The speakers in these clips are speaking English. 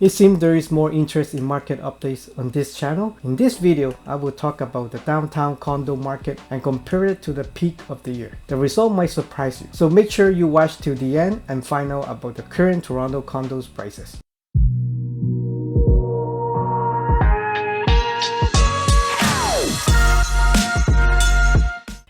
It seems there is more interest in market updates on this channel. In this video, I will talk about the downtown condo market and compare it to the peak of the year. The result might surprise you, so make sure you watch till the end and find out about the current Toronto condos prices.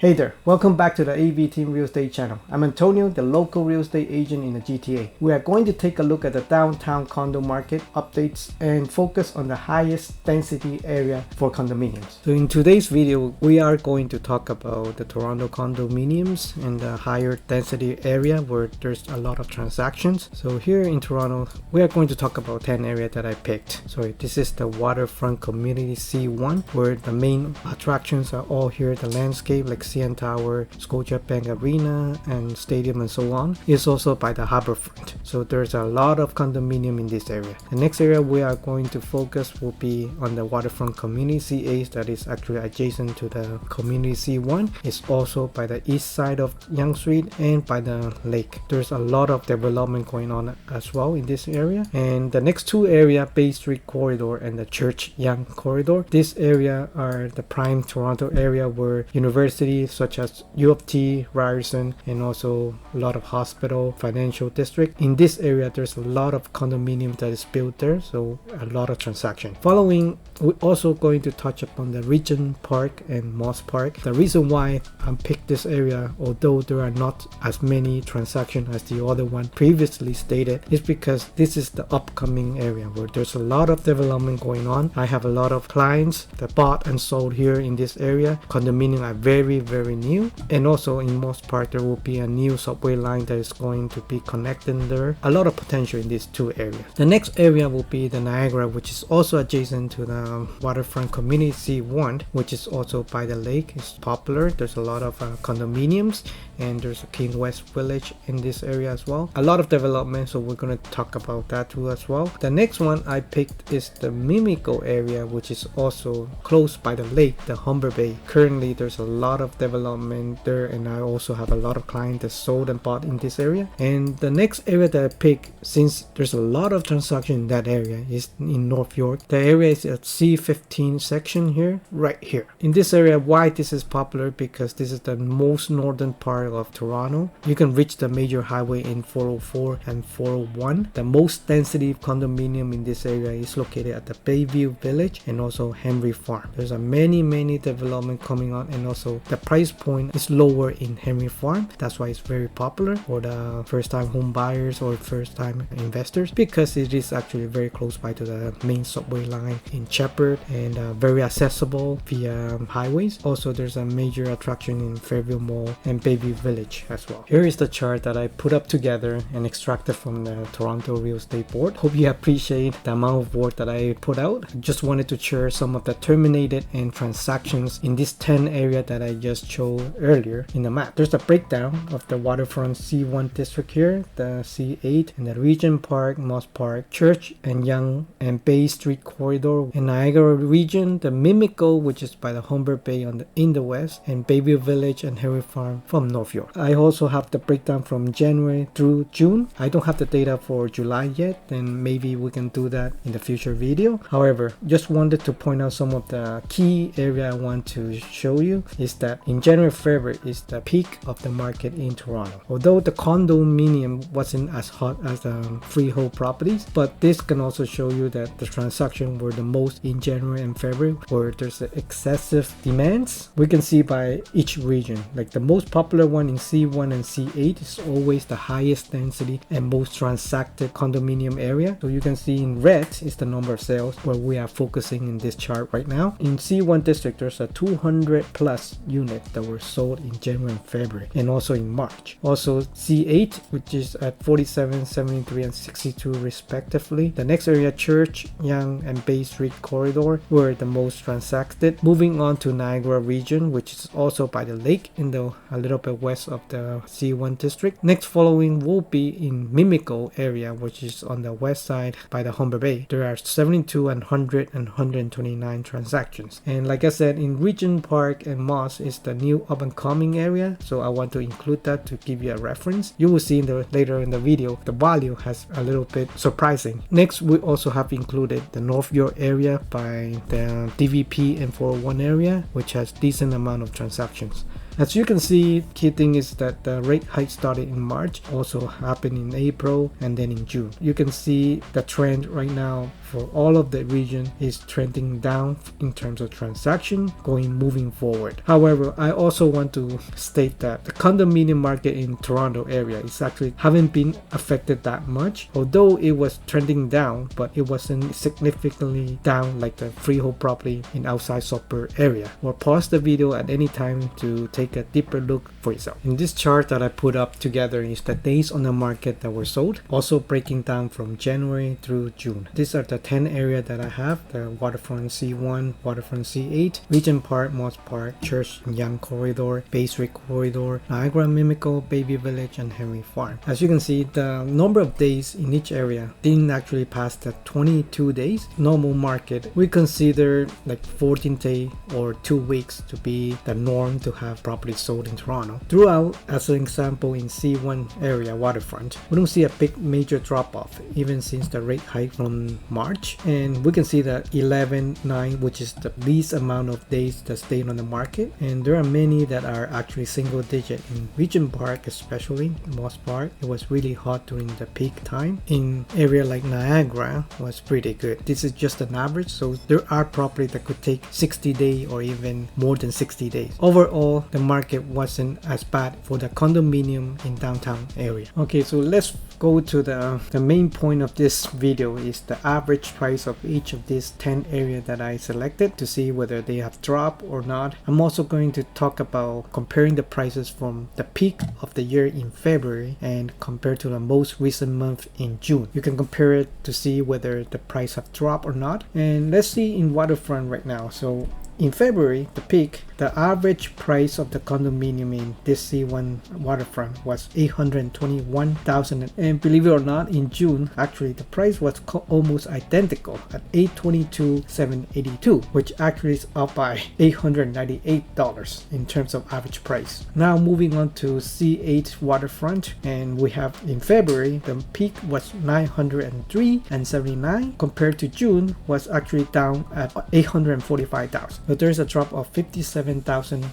Hey there, welcome back to the AV Team Real Estate channel. I'm Antonio, the local real estate agent in the GTA. We are going to take a look at the downtown condo market updates and focus on the highest density area for condominiums. So in today's video, we are going to talk about the Toronto condominiums and the higher density area where there's a lot of transactions. So here in Toronto, we are going to talk about 10 areas that I picked. So this is the Waterfront Community C1, where the main attractions are all here, the landscape like CN Tower, Scotiabank Arena and Stadium and so on. It's also by the Harbourfront. So there's a lot of condominium in this area. The next area we are going to focus will be on the Waterfront Community C8 that is actually adjacent to the Community C1. It's also by the east side of Yonge Street and by the lake. There's a lot of development going on as well in this area. And the next two areas, Bay Street Corridor and the Church Yonge Corridor. This area are the prime Toronto area where universities such as U of T, Ryerson, and also a lot of hospital, financial district. In this area, there's a lot of condominiums that is built there, so a lot of transaction. Following, we're also going to touch upon the Regent Park and Moss Park. The reason why I picked this area, although there are not as many transactions as the other one previously stated, is because this is the upcoming area where there's a lot of development going on. I have a lot of clients that bought and sold here in this area. Condominiums are very new, and also in Moss Park there will be a new subway line that is going to be connecting there. A lot of potential in these two areas. The next area will be the Niagara, which is also adjacent to the Waterfront Community C1, which is also by the lake. It's popular. There's a lot of condominiums, and there's a King West Village in this area as well. A lot of development, so we're going to talk about that too as well. The next one I picked is the Mimico area, which is also close by the lake, the Humber Bay. Currently there's a lot of development there, and I also have a lot of clients that sold and bought in this area. And the next area that I picked, since there's a lot of transaction in that area, is in North York. The area is at C15 section here, right here. In this area, why this is popular? Because this is the most northern part of Toronto. You can reach the major highway in 404 and 401. The most density condominium in this area is located at the Bayview Village and also Henry Farm. There's a many development coming on, and also the price point is lower in Henry Farm. That's why it's very popular for the first time home buyers or first time investors, because it is actually very close by to the main subway line in Sheppard and very accessible via highways. Also there's a major attraction in Fairview Mall and Bayview Village as well. Here is the chart that I put up together and extracted from the Toronto Real Estate Board. Hope you appreciate the amount of work that I put out. I just wanted to share some of the terminated and transactions in this 10 area that I just showed earlier in the map. There's a breakdown of the Waterfront C1 district here, the C8 and the Regent Park, Moss Park, Church and Yonge and Bay Street Corridor. In Niagara region, the Mimico, which is by the Humber Bay in the west, and Bayview Village and Henry Farm from North York. I also have the breakdown from January through June. I don't have the data for July yet, and maybe we can do that in the future video. However, just wanted to point out some of the key area I want to show you is that in January, February is the peak of the market in Toronto. Although the condominium wasn't as hot as the freehold properties, but this can also show you that the transaction were the most in January and February, where there's excessive demands. We can see by each region, like the most popular one in C1 and C8 is always the highest density and most transacted condominium area. So you can see in red is the number of sales where we are focusing in this chart right now. In C1 district, there's a 200 plus units that were sold in January and February, and also in March. Also C8, which is at 47, 73 and 62 respectively. The next area, Church, Yonge and Bay Street Corridor, were the most transacted. Moving on to Niagara region, which is also by the lake in the a little bit west of the C1 district. Next following will be in Mimico area, which is on the west side by the Humber Bay. There are 72 and 100 and 129 transactions. And like I said, in Regent Park and Moss is the new up and coming area, so I want to include that to give you a reference. You will see later in the video the value has a little bit surprising. Next, we also have included the North York area by the DVP and 401 area, which has decent amount of transactions. As you can see, key thing is that the rate hike started in March, also happened in April, and then in June. You can see the trend right now for all of the region is trending down in terms of transaction moving forward. However, I also want to state that the condominium market in Toronto area is actually haven't been affected that much, although it was trending down, but it wasn't significantly down like the freehold property in outside suburb area. Or pause the video at any time to take a deeper look for yourself. In this chart that I put up together is the days on the market that were sold, also breaking down from January through June. These are the 10 area that I have: the Waterfront C1, Waterfront C8, Regent Park, Moss Park, Church Yonge Corridor, Bay Street Corridor, Niagara Mimico, Baby Village, and Henry Farm. As you can see, the number of days in each area didn't actually pass the 22 days. Normal market, we consider like 14 days or 2 weeks to be the norm to have property sold in Toronto. Throughout, as an example, in C1 area waterfront, we don't see a big major drop off even since the rate hike from March, and we can see that 11/9, which is the least amount of days that stayed on the market, and there are many that are actually single digit. In Regent Park, especially Moss Park, it was really hot during the peak time. In area like Niagara was pretty good. This is just an average, so there are properties that could take 60 days or even more than 60 days. Overall, the market wasn't as bad for the condominium in downtown area. Okay, so let's go to the main point of this video is the average price of each of these 10 areas that I selected to see whether they have dropped or not. I'm also going to talk about comparing the prices from the peak of the year in February and compared to the most recent month in June. You can compare it to see whether the price have dropped or not. And let's see in Waterfront right now. So in February, the peak, the average price of the condominium in this C1 waterfront was $821,000, and believe it or not, in June actually the price was almost identical at $822,782, which actually is up by $898 in terms of average price. Now moving on to C8 waterfront, and we have in February the peak was $903,79 compared to June was actually down at $845,000. But there's a drop of $57,000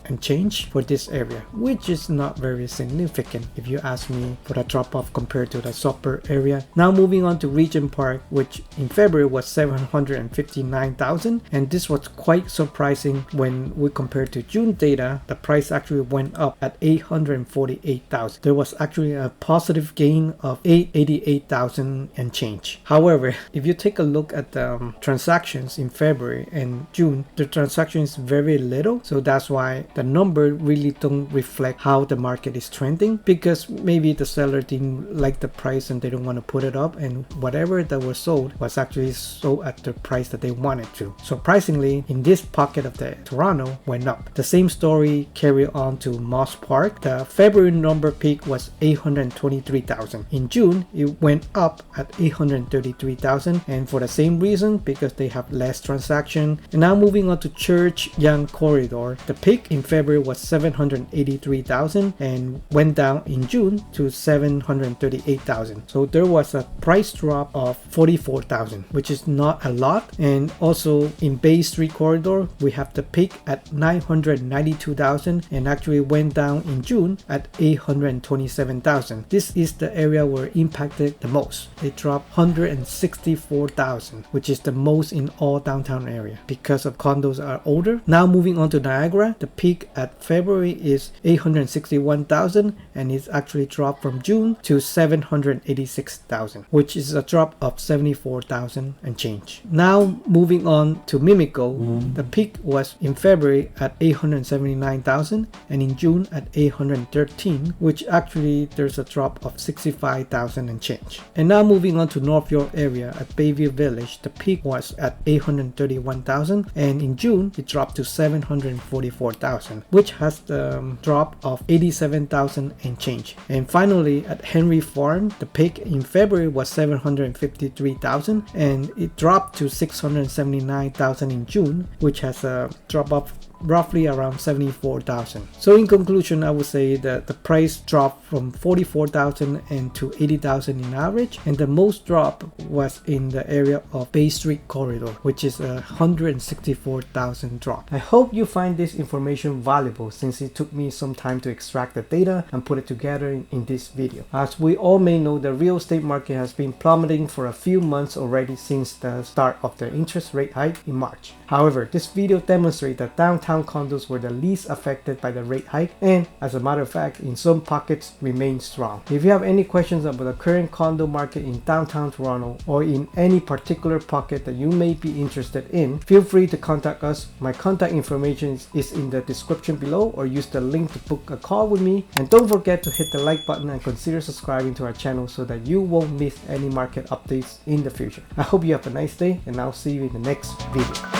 and change for this area, which is not very significant if you ask me for the drop off compared to the suburb area. Now moving on to Regent Park, which in February was $759,000, and this was quite surprising when we compared to June data. The price actually went up at $848,000. There was actually a positive gain of $888,000 and change. However, if you take a look at the transactions in February and June, the transaction is very little, so that's why the number really don't reflect how the market is trending, because maybe the seller didn't like the price and they don't want to put it up, and whatever that was sold was actually sold at the price that they wanted to. Surprisingly, in this pocket of the Toronto went up. The same story carried on to Moss Park. The February number peak was $823,000. In June, it went up at $833,000, and for the same reason, because they have less transaction. And now moving on to Church Yonge Corridor, the peak in February was $783,000 and went down in June to $738,000. So there was a price drop of $44,000, which is not a lot. And also in Bay Street Corridor, we have the peak at $992,000 and actually went down in June at $827,000. This is the area where impacted the most. It dropped $164,000, which is the most in all downtown area because of condos are older. Now moving on to Niagara, the peak at February is $861,000 and it's actually dropped from June to $786,000, which is a drop of $74,000 and change. Now moving on to Mimico, the peak was in February at $879,000 and in June at $813,000, which actually there's a drop of $65,000 and change. And now moving on to North York area at Bayview Village, the peak was at $831,000 and in June it dropped to $744,000, which has the drop of $87,000 and change. And finally at Henry Farm, the peak in February was $753,000 and it dropped to $679,000 in June, which has a drop of roughly around 74,000. So in conclusion, I would say that the price dropped from 44,000 and to 80,000 in average, and the most drop was in the area of Bay Street corridor, which is a 164,000 drop. I hope you find this information valuable, since it took me some time to extract the data and put it together in this video. As we all may know, the real estate market has been plummeting for a few months already since the start of the interest rate hike in March. However, this video demonstrates that downtown condos were the least affected by the rate hike, and as a matter of fact, in some pockets remain strong. If you have any questions about the current condo market in downtown Toronto or in any particular pocket that you may be interested in, feel free to contact us. My contact information is in the description below, or use the link to book a call with me. And don't forget to hit the like button and consider subscribing to our channel so that you won't miss any market updates in the future. I hope you have a nice day, and I'll see you in the next video.